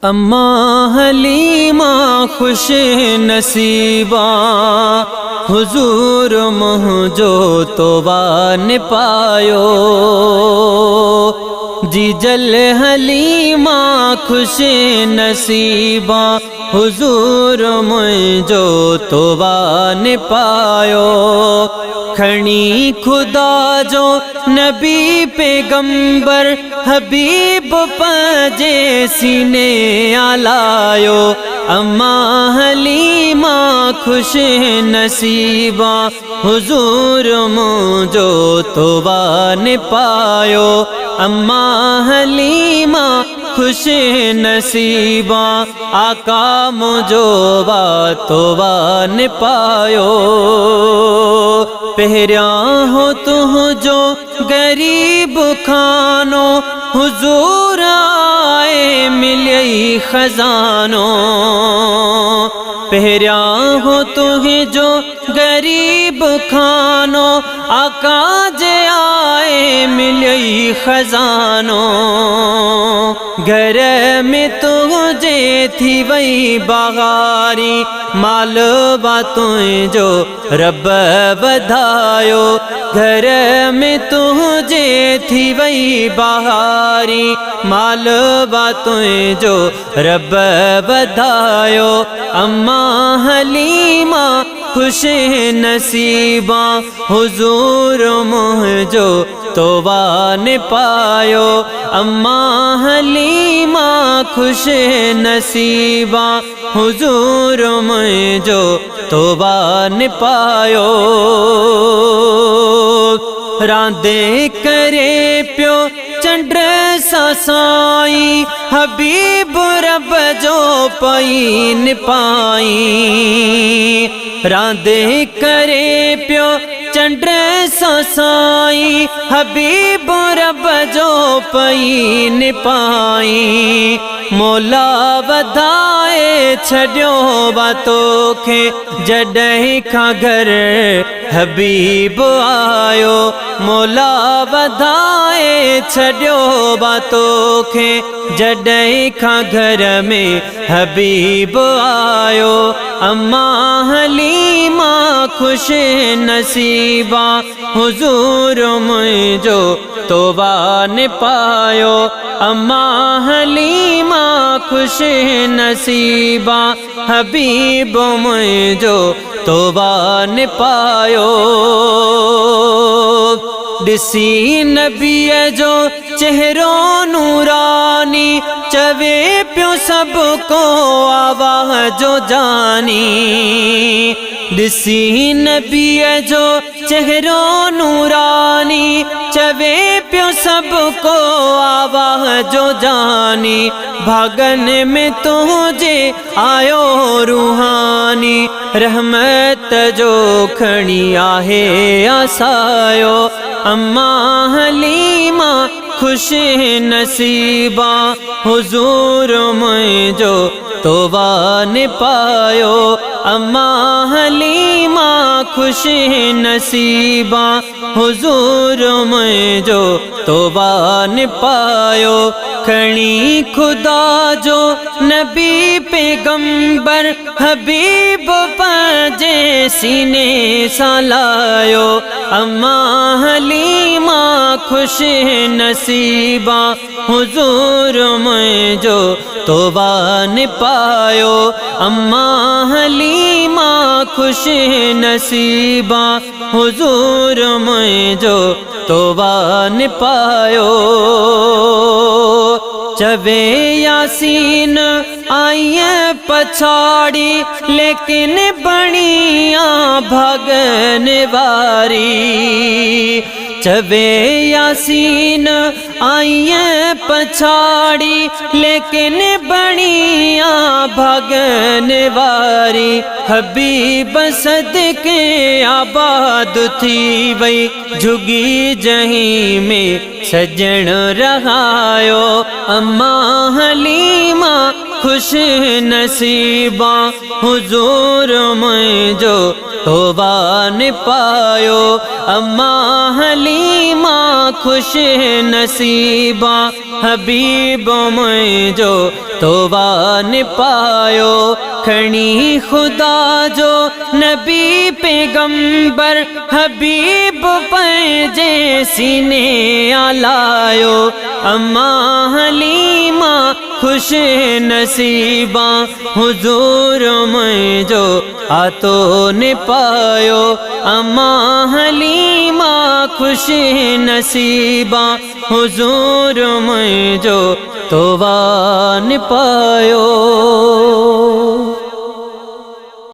अम्मा हलीमा खुश नसीबा हुजूर मुझो तोबा ने पायो। जीजल हलीमा खुश नसीबा हुजूर मुझो तोबा ने पायो। खणी खुदा जो नबी पैगंबर हबीब पंजे सीने आलायो। अम्मा हलीमा खुश नसीबा हुजूर मुझो तोबा ने पायो। अम्मा हलीमा खुश नसीबा आका मुझो तोबा ने पायो। पहरिया हो तुझो गरीब खानो हुजूर आए मिले खजानो। पहरिया हो तुझो गरीब खानो आका जे आए मिले खजानो। घर में तुझे थी वही बगारी माल बातों जो रब बधायो। घर में तुझे थी वही बहारी माल बातों जो रब बधायो। अम्मा हलीमा खुश नसीबा हुजूर मुझो तोबा ने पायो। अम्मा हलीमा खुश नसीबा हुजूर मुझो तोबा ने पायो। रांदे करे प्यो चंड साई हबीब रब जो पई न पाई। रांदे करे प्यो चंड साई हबीब रब जो पई न पाई। मौला वधाए छड्यो बातों खे जॾहिं खां घर हबीब आयो। मौला वधाए छड्यो बातों खे जॾहिं खां घर में हबीब आयो। अम्मा हलीमा खुश नसीबा हुजूर मुझो तोबा ने पायो। अम्मा हलीमा खुश नसीबा हबीब मुझो तोबा ने पायो। दिसी नबी जो चेहरो नूरानी चवे प्यो सबको आवाज़ जो जानी। दिसी नबी जो चेहरो नूरानी चवे प्यो सबको आवाज़ जो जानी। भागन में तुझे आयो रूहानी रहमत जो खणी आहे आसायो। अम्मा हलीमा खुश नसीबा हुजूर मुझो तोबा ने पायो। अम्मा हलीमा खुश नसीबा हुजूर मुझो तोबा ने पायो। खणी खुदा जो नबी पैगंबर हबीब पंजे सीने सालायो। अम्मा हलीमा खुश नसीबा हुजूर मुझो तोबा ने पायो। अम्मा हलीमा खुश नसीबा हुजूर मुझो तोबा ने पायो। चवे यासीन आइए पछाड़ी लेकिन बणिया भागन वारी। चवे यासीन आइए पछाड़ी लेकिन बणिया भागन वारी। हबीब सदके आबाद थी वई झुगी जहीं में सजन रहायो। अम्मा हलीमा खुश नसीबा हुजूर में जो तोबा न पायो। अम्मा हलीमा खुश नसीबा हबीब में जो तोबा न पायो। खणी खुदा जो नबी पैगंबर हबीब पंहिंजे सीने आलायो। अम्मा हलीमा खुश नसीबा हुजूर में जो आतो न पायो। अम्मा हलीमा खुश नसीबा हुजूर में जो तोबा न पायो।